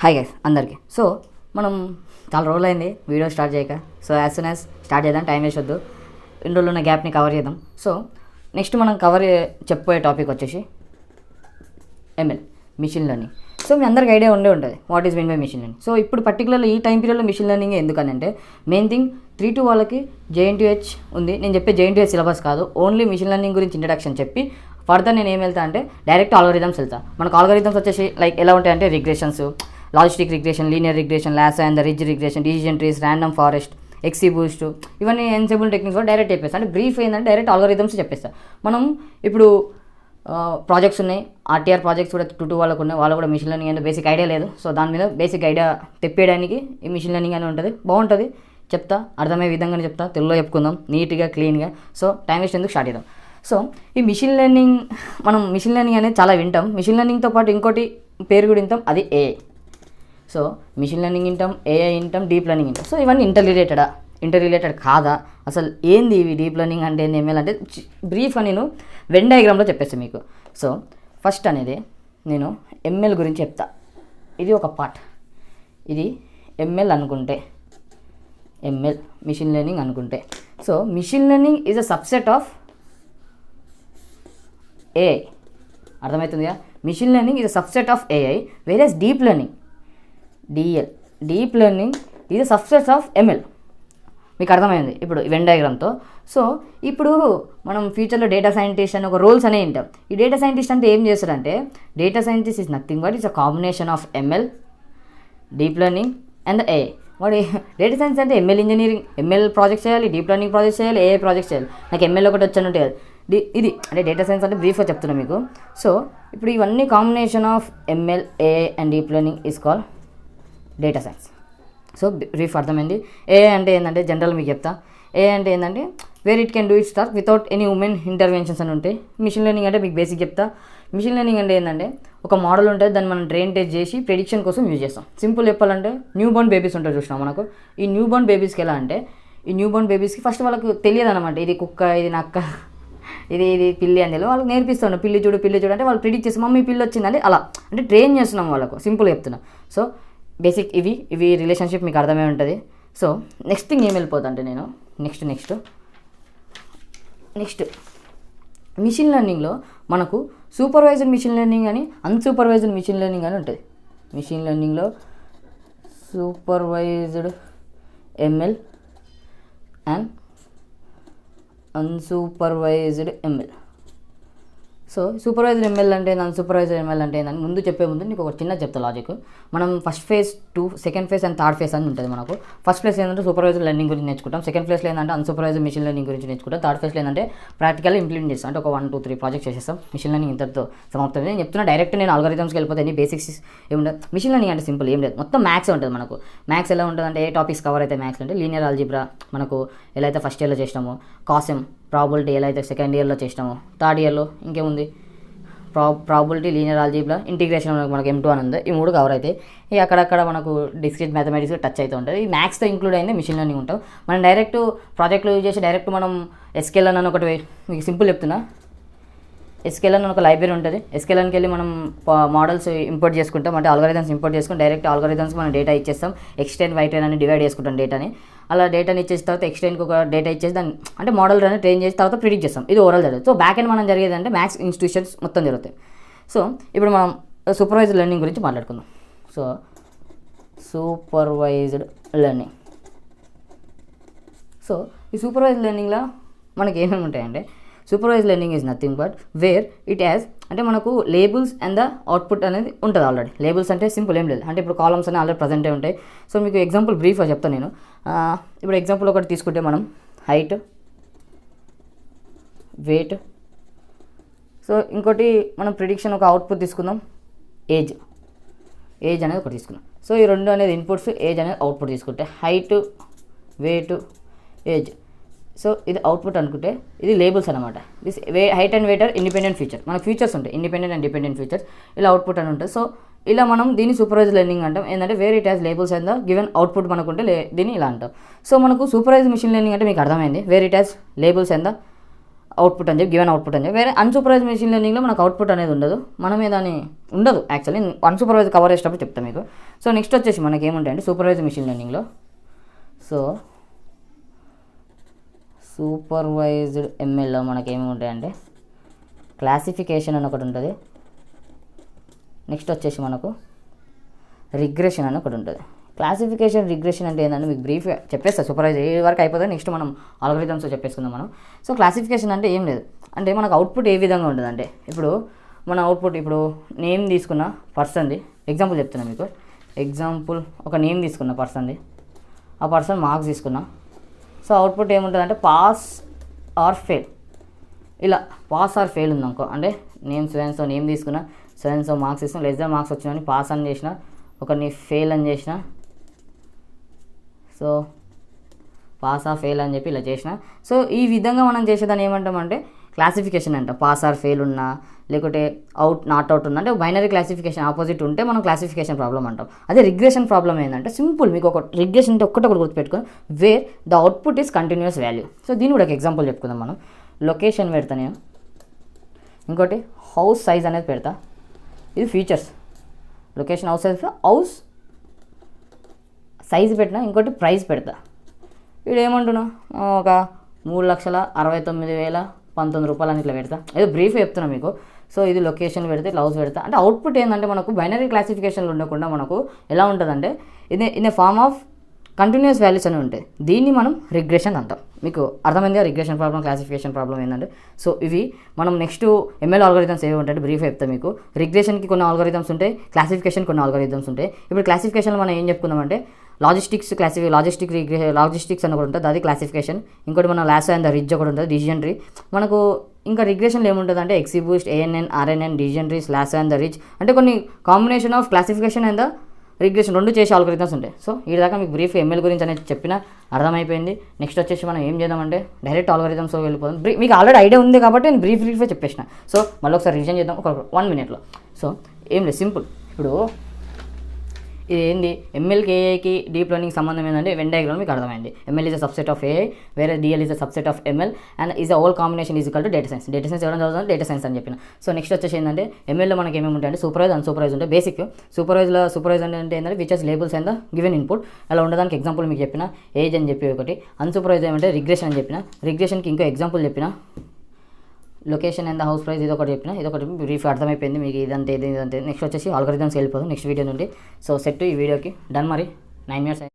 Hi guys అందరికీ. So మనం చాలా రోజులు అయింది వీడియో స్టార్ట్ చేయక. So as soon as start చేద్దాం, టైం వేస్ట్ వద్దు. రెండు రోజులు ఉన్న గ్యాప్ని కవర్ చేద్దాం. సో నెక్స్ట్ మనం చెప్పబోయే టాపిక్ వచ్చేసి ఎంఎల్, మిషన్ లెర్నింగ్. సో మీ అందరికి ఐడియా ఉండే ఉంటుంది what is mean by machine learning. So ఇప్పుడు పర్టికులర్లీ ఈ టైం పీరియడ్లో మిషన్ లెర్నింగ్ ఎందుకనంటే మెయిన్ థింగ్ 3 to వాళ్ళకి JNTH ఉంది. నేను చెప్పే JNTH సిలబస్ కాదు, ఓన్లీ మిషన్ లెర్నింగ్ గురించి ఇంట్రడక్షన్ చెప్పి ఫర్దర్ నేను ఏం వెళ్తా అంటే డైరెక్ట్ ఆల్గోరిథమ్స్ వెళ్తా. మనకు ఆల్గోరిథమ్స్ వచ్చేసి లైక్ ఎలా ఉంటాయంటే regressions, logistic regression, linear regression, lasso and the ridge regression, decision trees, random forest, XGBoost, ఇవన్నీ ఎన్సేబుల్ టెక్నిక్స్ కూడా డైరెక్ట్ చెప్పేస్తా. అంటే బ్రీఫ్ ఏంటంటే డైరెక్ట్ ఆల్గోరిథమ్స్ చెప్పేస్తా. మనం ఇప్పుడు ప్రాజెక్ట్స్ ఉన్నాయి, RTR ప్రాజెక్ట్స్ కూడా 2 to వాళ్ళకు ఉన్నాయి. వాళ్ళు కూడా మిషన్ లెర్నింగ్ అంటే బేసిక్ ఐడియా లేదు. సో దాని మీద బేసిక్ ఐడియా తెప్పేయడానికి ఈ మిషన్ లెర్నింగ్ అని ఉంటుంది. బాగుంటుంది, చెప్తా, అర్థమయ్యే విధంగానే చెప్తా, తెలుగులో చెప్పుకుందాం నీట్గా క్లీన్గా. సో టైం వేస్ట్ ఎందుకు, స్టార్ట్ చేద్దాం. సో ఈ మిషన్ లెర్నింగ్, మనం మిషన్ లెర్నింగ్ అనేది చాలా వింటాం. మిషన్ లెర్నింగ్తో పాటు ఇంకోటి పేరు కూడా వింటాం, అది AI. సో మిషన్ లెర్నింగ్ వింటాం, AI వింటాం, డీప్ లెర్నింగ్ వింటాం. సో ఇవన్నీ ఇంటర్ రిలేటెడ్ కాదా, అసలు ఏంది ఇవి, డీప్ లెర్నింగ్ అంటే ఏంది, ML అంటే బ్రీఫ్గా నేను వెన్ డయాగ్రామ్లో చెప్పేస్తాను మీకు. సో ఫస్ట్ అనేది నేను ML గురించి చెప్తా. ఇది ఒక పార్ట్, ఇది ML అనుకుంటే, ML మిషన్ లెర్నింగ్ అనుకుంటే. So machine learning is a subset of AI. అర్థమవుతుందిగా, machine learning is a subset of AI, various deep learning, DL, deep learning is a subset of ML. మీకు అర్థమైంది ఇప్పుడు when డయాగ్రామ్తో. So ఇప్పుడు మనం ఫ్యూచర్లో data scientist అని ఒక రోల్స్ అనేవి ఉంటాం. ఈ డేటా సైంటిస్ట్ అంటే ఏం చేస్తారంటే, data scientist is nothing but it's a combination of ML, deep learning and AI. వాడు డేటా సైన్స్ అంటే ML ఇంజనీరింగ్, ML ప్రాజెక్ట్ చేయాలి, డీప్ లెర్నింగ్ ప్రాజెక్ట్ చేయాలి, AI ప్రాజెక్ట్ చేయాలి. నాకు ML ఒకటి వచ్చాను ఉంటుంది కదా, ఇది అంటే డేటా సైన్స్ అంటే బ్రీఫ్గా చెప్తున్నాను మీకు. సో ఇప్పుడు ఇవన్నీ combination of ML, AI and deep learning is call data science. So brief అర్థమైంది. AI అంటే ఏంటంటే జనరల్ మీకు చెప్తా. AI అంటే ఏంటంటే where it can do it start without any women interventions అని ఉంటాయి. మిషన్ లెర్నింగ్ అంటే మీకు బేసిక్ చెప్తా. మిషన్ లెర్నింగ్ అంటే ఏంటంటే ఒక మోడల్ ఉంటుంది, దాన్ని మనం ట్రైన్ టెస్ట్ చేసి ప్రెడిక్షన్ కోసం యూజ్ చేస్తాం. సింపుల్ చెప్పాలంటే న్యూ బోర్న్ బేబీస్ ఉంటారు చూసినాం మనకు. ఈ న్యూ బోర్న్ బేబీస్కి ఎలా అంటే, ఈ న్యూ బోర్న్ బేబీస్కి ఫస్ట్ వాళ్ళకు తెలియదు అనమాట, ఇది కుక్క, ఇది నక్క, ఇది పిల్లి అని తెలియదు. వాళ్ళకి నేర్పిస్తాను, పిల్లి చూడు అంటే వాళ్ళు ప్రిడిక్ట్ చేసి మమ్మీ పిల్లి వచ్చిందండి, అలా అంటే ట్రైన్ చేస్తున్నాం వాళ్ళకు, సింపుల్ చెప్తున్నా. సో బేసిక్ ఇవి రిలేషన్షిప్ మీకు అర్థమై ఉంటుంది. సో నెక్స్ట్ థింగ్ ఏం వెళ్ళిపోతా అంటే నేను నెక్స్ట్ మిషన్ లెర్నింగ్లో మనకు సూపర్వైజ్డ్ మిషన్ లెర్నింగ్ అని, అన్సూపర్వైజ్డ్ మిషన్ లెర్నింగ్ అని ఉంటుంది. మిషన్ లెర్నింగ్లో supervised ML and unsupervised ML. So supervised ML అంటే అన్సూపర్వైజ్డ్ ML అంటే ఏంటని ముందు చెప్పే ముందు నీకు ఒక చిన్న చెప్తా లాజిక్. మనం first phase, second phase and third phase అని ఉంటుంది మనకు. ఫస్ట్ ఫేజ్ ఏంటంటే సూపర్వైజ్డ్ లెర్నింగ్ గురించి నేర్చుకుంటాం, సెకండ్ ఫేజ్లో ఏంటంటే అన్సూపర్వైజ్డ్ మిషన్ లెర్నింగ్ గురించి నేర్చుకుంటాం, థర్డ్ ఫేజ్లో ఏంటంటే ప్రాక్టికల్ ఇంప్లిమెంట్ చేస్తాం. అంటే ఒక 1, 2, 3 ప్రాజెక్ట్ చేసేస్తాం. మిషన్ లెర్నింగ్ ఇంతటితో సమాప్తం. నేను చెప్తున్నా, డైరెక్ట్ నేను ఆల్గోరిథమ్స్కి వెళ్ళిపోతే ఎన్ని బేసిక్స్ ఏముండదు. మిషన్ లెర్నింగ్ అంటే సింపుల్ ఏం లేదు, మొత్తం మ్యాథ్స్ ఉంటుంది మనకు. మ్యాథ్స్ ఎలా ఉంటుంది అంటే ఏ టాపిక్స్ కవర్ అయితే మ్యాథ్స్ అంటే లీనియర్ ఆల్జీబ్రా మనకు ఎలా అయితే ఫస్ట్ ఇయర్లో చేసినామో, కాసమ్ ప్రాబిలిటీ ఎలా అయితే సెకండ్ ఇయర్లో చేసినామో, థర్డ్ ఇయర్లో ఇంకేముంది ప్రాబిలిటీ, లీనియర్ ఆల్జీబ్రా, ఇంటిగ్రేషన్ మనకు M2 అని ఉంది. ఈ 3 కవర్ అయితే ఇక అక్కడక్కడ మనకు డిస్క్రీట్ మ్యాథమెటిక్స్ టచ్ అవుతూ ఉంటుంది. ఈ మ్యాథ్స్తో ఇంక్లూడ్ అయింది మిషన్ లెర్నింగ్ ఉంటాం. మనం డైరెక్ట్ ప్రాజెక్టులు యూజ్ చేసి డైరెక్ట్ మనం SQL అని ఒకటి, మీకు సింపుల్ చెప్తున్నా, SQL అని ఒక లైబ్రరీ ఉంటుంది. SQLకి వెళ్ళి మనం మోడల్స్ ఇంపోర్ట్ చేసుకుంటాం, అంటే ఆల్గోరిథమ్స్ ఇంపోర్ట్ చేసుకుని డైరెక్ట్ ఆల్గోరిథమ్స్కి మనం డేటా ఇచ్చేస్తాం. ఎక్స్టెండ్, వైటెన్ అని డివైడ్ చేసుకుంటాం డేటాని. అలా డేటాని ఇచ్చేసిన తర్వాత ఎక్స్టెండ్కి ఒక డేటా ఇచ్చేసి దాన్ని అంటే మోడల్ అని ట్రైన్ చేసిన తర్వాత ప్రిడిక్ట్ చేస్తాం. ఇది ఓవరాల్ జరుగుతుంది. సో బ్యాక్ ఎండ్ మనం జరిగేది అంటే మ్యాథ్స్ ఇన్స్టిట్యూషన్స్ మొత్తం జరుగుతాయి. సో ఇప్పుడు మనం సూపర్వైజ్డ్ లెర్నింగ్ గురించి మాట్లాడుకుందాం. So supervised learning. సో ఈ సూపర్వైజ్డ్ లెర్నింగ్లో మనకి ఏమేమి ఉంటాయంటే, supervised learning is nothing but where it has అంటే మనకు లేబుల్స్ అండ్ ద అవుట్పుట్ అనేది ఉంటుంది ఆల్రెడీ. లేబుల్స్ అంటే సింపుల్ ఏం లేదు, అంటే ఇప్పుడు కాలమ్స్ అనేవి ఆల్రెడీ ప్రజెంటే ఉంటాయి. సో మీకు ఎగ్జాంపుల్ బ్రీఫ్గా చెప్తాను నేను. ఇప్పుడు ఎగ్జాంపుల్ ఒకటి తీసుకుంటే మనం హైట్, వెయిట్. సో ఇంకోటి మనం ప్రిడిక్షన్ ఒక అవుట్పుట్ తీసుకుందాం, ఏజ్ అనేది ఒకటి తీసుకున్నాం. సో ఈ రెండు అనేది ఇన్పుట్స్, ఏజ్ అనేది అవుట్పుట్ తీసుకుంటే హైట్, వెయిట్, ఏజ్. సో ఇది అవుట్పుట్ అనుకుంటే ఇది లేబుల్స్ అనమాట. This height and weight are independent feature. మనకు ఫీచర్స్ ఉంటాయి, ఇండిపెండెంట్ అండ్ డిపెండెంట్ ఫీచర్స్. ఇలా అవుట్పుట్ అని ఉంటుంది. సో ఇలా మనం దీన్ని సూపర్వైజ్ లెర్నింగ్ అంటాం. ఏంటంటే where it has labels and the given output మనకుంటే దీన్ని ఇలా అంటాం. సో మనకు సూపర్వైజ్ మిషన్ లెర్నింగ్ అంటే మీకు అర్థమైంది, where it has labels and the output అని చెప్పి గివెన్ అవుట్పుట్ అని చెప్పి. వేరే అన్సూపర్వైజ్ మెషిన్ లెర్నింగ్లో మనకు అవుట్పుట్ అనేది ఉండదు, మనమే దాన్ని ఉండదు యాక్చువల్లీ. అన్సూపర్వైజ్ కవర్ చేసేటప్పుడు చెప్తాను మీకు. సో నెక్స్ట్ వచ్చేసి మనకి ఏముంటాయంటే సూపర్వైజ్ మెషిన్ లెర్నింగ్లో, సో సూపర్వైజ్డ్ ఎంఎల్లో మనకి ఏమి ఉంటాయంటే క్లాసిఫికేషన్ అని ఒకటి ఉంటుంది. నెక్స్ట్ వచ్చేసి మనకు రిగ్రెషన్ అని ఒకటి ఉంటుంది. క్లాసిఫికేషన్ రిగ్రెషన్ అంటే ఏంటంటే మీకు బ్రీఫ్ చెప్పేస్తా, సూపర్వైజ్ ఏ వరకు అయిపోతుంది. నెక్స్ట్ మనం ఆల్గోరిథమ్స్ చెప్పేసుకుందాం మనం. సో క్లాసిఫికేషన్ అంటే ఏం లేదు, అంటే మనకు అవుట్పుట్ ఏ విధంగా ఉంటుంది అంటే, ఇప్పుడు మన అవుట్పుట్ ఇప్పుడు నేమ్ తీసుకున్న పర్సన్ది ఎగ్జాంపుల్ చెప్తున్నా మీకు. ఎగ్జాంపుల్ ఒక నేమ్ తీసుకున్న పర్సన్ది, ఆ పర్సన్ మార్క్స్ తీసుకున్నా. సో అవుట్పుట్ ఏముంటుంది అంటే పాస్ ఆర్ ఫెయిల్. ఇలా పాస్ ఆర్ ఫెయిల్ ఉందనుకో, అంటే నేమ్ సో నేమ్ తీసుకున్నా, సో మార్క్స్ తీసుకున్నా, లెస్ దాన్ మార్క్స్ వచ్చినా పాస్ అని చేసిన, ఒకరిని ఫెయిల్ అని చేసిన, సో పాస్ ఆర్ ఫెయిల్ అని చెప్పి ఇలా చేసిన. సో ఈ విధంగా మనం చేసేదాన్ని ఏమంటామంటే క్లాసిఫికేషన్ అంట. పాస్ ఆర్ ఫెయిల్ ఉన్నా, లేకుంటే అవుట్ నాట్ అవుట్ ఉన్నా, అంటే బైనరీ క్లాసిఫికేషన్ ఆపోజిట్ ఉంటే మనం క్లాసిఫికేషన్ ప్రాబ్లం అంటాం. అదే రిగ్రెషన్ ప్రాబ్లం ఏంటంటే సింపుల్, మీకు ఒక రిగ్రెషన్ అంటే ఒకటి గుర్తుపెట్టుకొని, wear the output is continuous value. So దీని కూడా ఒక ఎగ్జాంపుల్ చెప్పుకుందాం మనం. లొకేషన్ పెడతా నేను, ఇంకోటి హౌస్ సైజ్ అనేది పెడతా. ఇది ఫీచర్స్, లొకేషన్ హౌస్ సైజ్ పెట్టినా, ఇంకోటి ప్రైస్ పెడతా. వీడు ఏమంటున్నా ఒక 3,69,019 రూపాయలు అని ఇట్లా పెడతా. ఏదో బ్రీఫ్ చెప్తున్నా మీకు. సో ఇది లొకేషన్ పెడితే ఇట్లా హౌస్ పెడతా. అంటే అవుట్పుట్ ఏంటంటే మనకు బైనరీ క్లాసిఫికేషన్లు ఉండకుండా మనకు ఎలా ఉంటుందంటే in a form of continuous values అని ఉంటాయి. దీన్ని మనం రిగ్రెషన్ అంటాం. మీకు అర్థమైందిగా రిగ్రెషన్ ప్రాబ్లం, క్లాసిఫికేషన్ ప్రాబ్లం ఏంటంటే. సో ఇవి మనం నెక్స్ట్ ఎంఎల్ ఆల్గోరిథమ్స్ ఏవి ఉంటాయి బ్రీఫ్ చెప్తాం మీకు. రిగ్రెషన్కి కొన్ని ఆల్గోరిథమ్స్ ఉంటాయి, క్లాసిఫికేషన్ కొన్ని ఆల్గోరిథమ్స్ ఉంటాయి. ఇప్పుడు క్లాసిఫికేషన్లో మనం ఏం చెప్పుకుందామంటే లాజిస్టిక్స్ అని ఒకటి ఉంటుంది, అది క్లాసిఫికేషన్. ఇంకోటి మన లాసో అండ్ ద రిడ్జ్ ఒకటి ఉంటుంది, డిసిజన్ ట్రీ. మనకు ఇంకా రిగ్రెషన్లో ఏముంటుంది అంటే XGBoost, ANN, RNN, decision trees, lasso and the ridge, అంటే కొన్ని combination of classification and the regression రెండు చేసే ఆల్గోరిథమ్స్ ఉంటాయి. సో ఈ దాకా మీకు బ్రీఫ్ ఎంఎల్ గురించి అనేది చెప్పిన అర్థమైపోయింది. నెక్స్ట్ వచ్చేసి మనం ఏం చేద్దామంటే డైరెక్ట్ ఆల్గోరిథమ్స్ వెళ్ళిపోతాం. మీకు ఆల్రెడీ ఐడియా ఉంది కాబట్టి నేను బ్రీఫ్గా చెప్పేసిన. సో మళ్ళీ ఒకసారి రివిజన్ చేద్దాం ఒక 1 minute. సో ఏం లేదు, సింపుల్. ఇప్పుడు ఇది ఏంది, ఎంఎల్కి ఏఐకి డీప్ లెర్నింగ్ సంబంధం ఏంటంటే వెన్ డయాగ్రామ్ మీకు అర్థమైంది. ML is a subset of AI, వేరే DL is a subset of ML, and is a whole combination is equal to data science. Data science ఎవరైనా చదువుతుంది డేటా సైన్స్ అని చెప్పిన. సో నెక్స్ట్ వచ్చేసి ఏంటంటే ఎంఎల్లో మనకి ఏమేమి ఉంటాయంటే సూపర్వైజ్, అన్సూపర్వైజ్ ఉంటాయి. బేసిక్ సూపర్వైజ్ అంటే ఏంటంటే which labels and the given input. అలా ఉండడానికి ఎగ్జాంపుల్ మీకు చెప్పిన ఏజ్ అని చెప్పి ఒకటి. అన్సూపర్వైజ్ ఏమంటే రిగ్రెషన్ అని చెప్పిన. రిగ్రెషన్కి ఇంకో ఎగ్జాంపుల్ చెప్పిన location and the house price, ఇది ఒకటి చెప్పిన. ఇది ఒకటి బ్రీఫ్ అర్థమైపోయింది మీకు, ఇదంతే. నెక్స్ట్ వచ్చేసి ఆల్గోరిథమ్స్ వెళ్ళిపోదు నెక్స్ట్ వీడియో నుండి. సో సెట్ ఈ వీడియోకి డన్. మరి 9 minutes